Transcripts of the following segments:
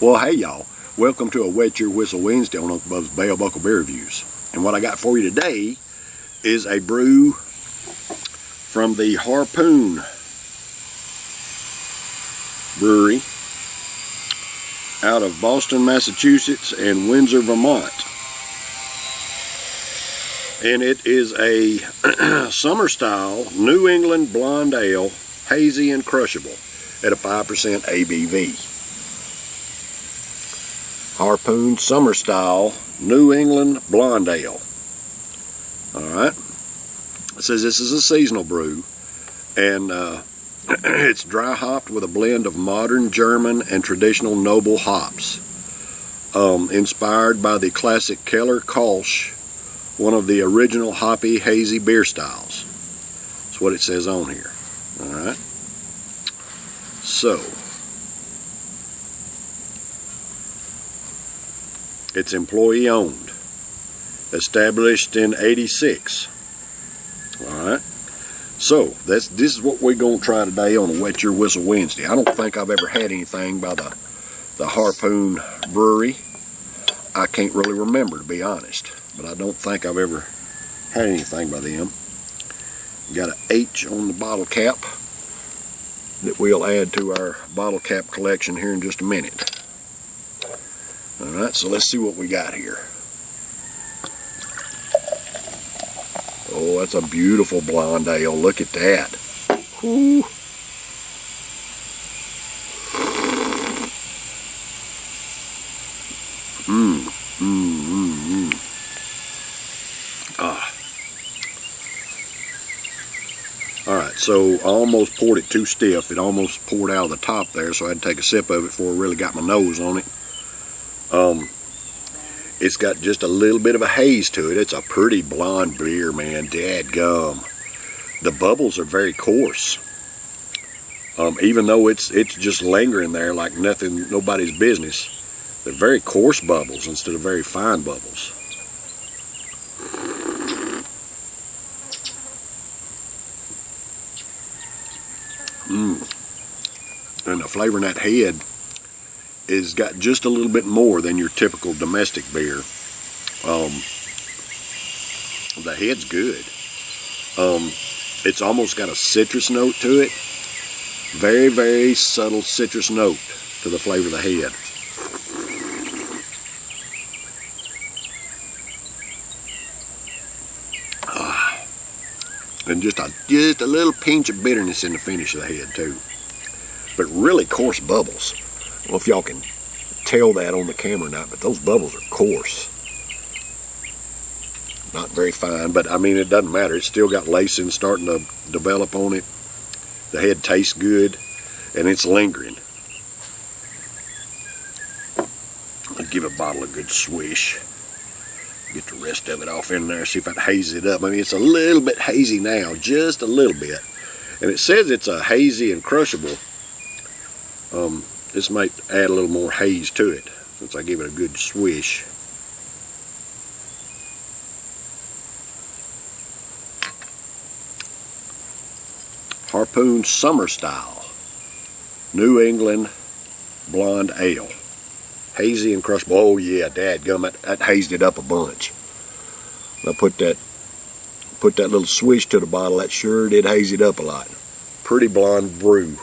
Well, hey y'all, welcome to a Wet Your Whistle Wednesday on Uncle Bub's Bell Buckle Beer Reviews. And what I got for you today is a brew from the Harpoon brewery out of Boston, Massachusetts and Windsor, Vermont. And it is a summer style New England Blonde Ale, Hazy and Crushable at a 5% ABV. Harpoon Summer Style New England Blonde Ale. Alright. It says this is a seasonal brew, and it's dry hopped with a blend of modern German and traditional noble hops. Inspired by the classic Keller Kolsch, one of the original hoppy hazy beer styles. That's what it says on here. Alright. So, it's employee owned, established in '86. Alright, so this is what we're going to try today on a Wet Your Whistle Wednesday. I don't think I've ever had anything by the Harpoon brewery. I can't really remember, to be honest, but I don't think I've ever had anything by them. Got an H on the bottle cap that we'll add to our bottle cap collection here in just a minute. Alright, so let's see what we got here. Oh, that's a beautiful blonde ale. Look at that. Whew. Alright, so I almost poured it too stiff. It almost poured out of the top there, so I had to take a sip of it before I really got my nose on it. It's got just a little bit of a haze to it. It's a pretty blonde beer, man. Dadgum. The bubbles are very coarse. Even though it's just lingering there like nobody's business, they're very coarse bubbles instead of very fine bubbles. And the flavor in that head is got just a little bit more than your typical domestic beer. The head's good. It's almost got a citrus note to it. Very, very subtle citrus note to the flavor of the head. And just a little pinch of bitterness in the finish of the head too. But really coarse bubbles. I don't know if y'all can tell that on the camera or not, but those bubbles are coarse. Not very fine, but I mean, it doesn't matter. It's still got lacing starting to develop on it. The head tastes good, and it's lingering. I'll give a bottle a good swish. Get the rest of it off in there, see if I can haze it up. I mean, it's a little bit hazy now, just a little bit. And it says it's a hazy and crushable. This might add a little more haze to it since I give it a good swish. Harpoon Summer Style New England Blonde Ale, Hazy and Crushable. Oh yeah, dadgum, that hazed it up a bunch. I put that little swish to the bottle. That sure did haze it up a lot. Pretty blonde brew.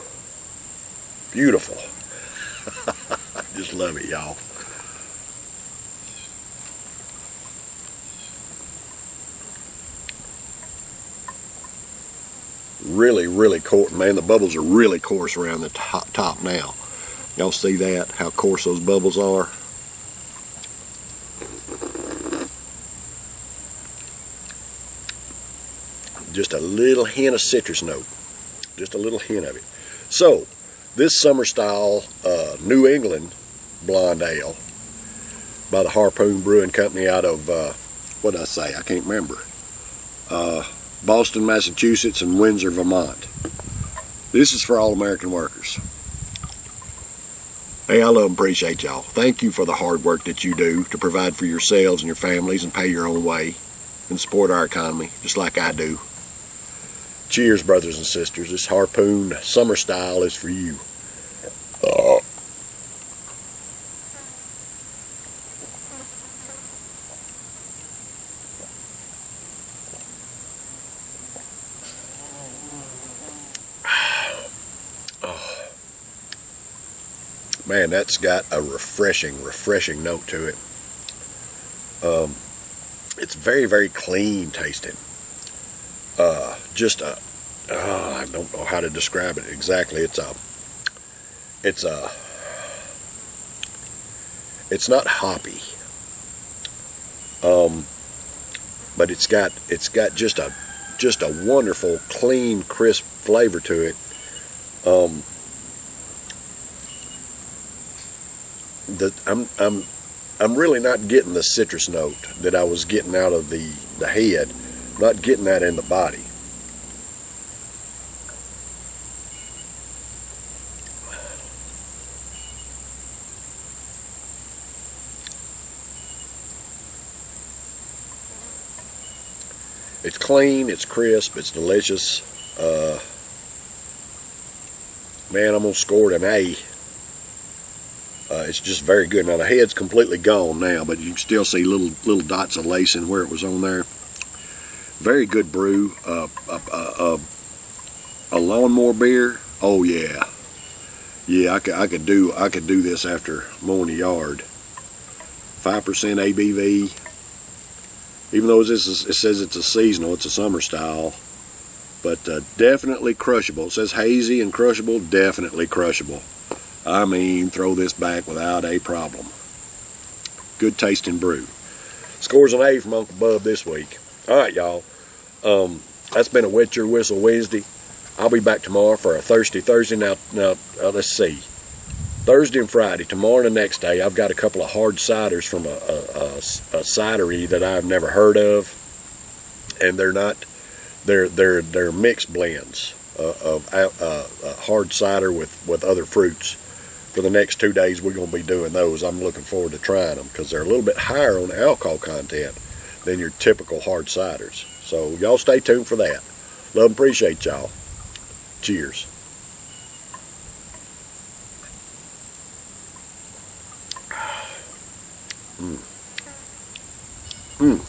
Beautiful. I just love it, y'all. Really, really coarse. Man, the bubbles are really coarse around the top now. Y'all see that? How coarse those bubbles are? Just a little hint of citrus note. Just a little hint of it. So, this summer style New England Blonde Ale by the Harpoon Brewing Company out of, what did I say? I can't remember. Boston, Massachusetts and Windsor, Vermont. This is for all American workers. Hey, I love and appreciate y'all. Thank you for the hard work that you do to provide for yourselves and your families and pay your own way and support our economy, just like I do. Cheers, brothers and sisters. This Harpoon Summer Style is for you. Man, that's got a refreshing note to it. It's very, very clean tasting. Just a, I don't know how to describe it exactly. It's not hoppy. But it's got just a wonderful, clean, crisp flavor to it. I'm really not getting the citrus note that I was getting out of the head. Not getting that in the body. It's clean, it's crisp, it's delicious. Man, I'm going to score it an A. It's just very good. Now the head's completely gone now, but you can still see little dots of lacing where it was on there. Very good brew. A lawnmower beer. Oh yeah, yeah. I could do this after mowing the yard. 5% ABV. Even though it says it's a seasonal, it's a summer style. But definitely crushable. It says hazy and crushable. Definitely crushable. I mean, throw this back without a problem. Good tasting brew. Scores an A from Uncle Bub this week. All right, y'all. That's been a Wet Your Whistle Wednesday. I'll be back tomorrow for a Thirsty Thursday. Now let's see. Thursday and Friday. Tomorrow and the next day, I've got a couple of hard ciders from a cidery that I've never heard of, and they're mixed blends of hard cider with other fruits. For the next 2 days, we're going to be doing those. I'm looking forward to trying them because they're a little bit higher on alcohol content than your typical hard ciders. So y'all stay tuned for that. Love and appreciate y'all. Cheers. Mm. Mm.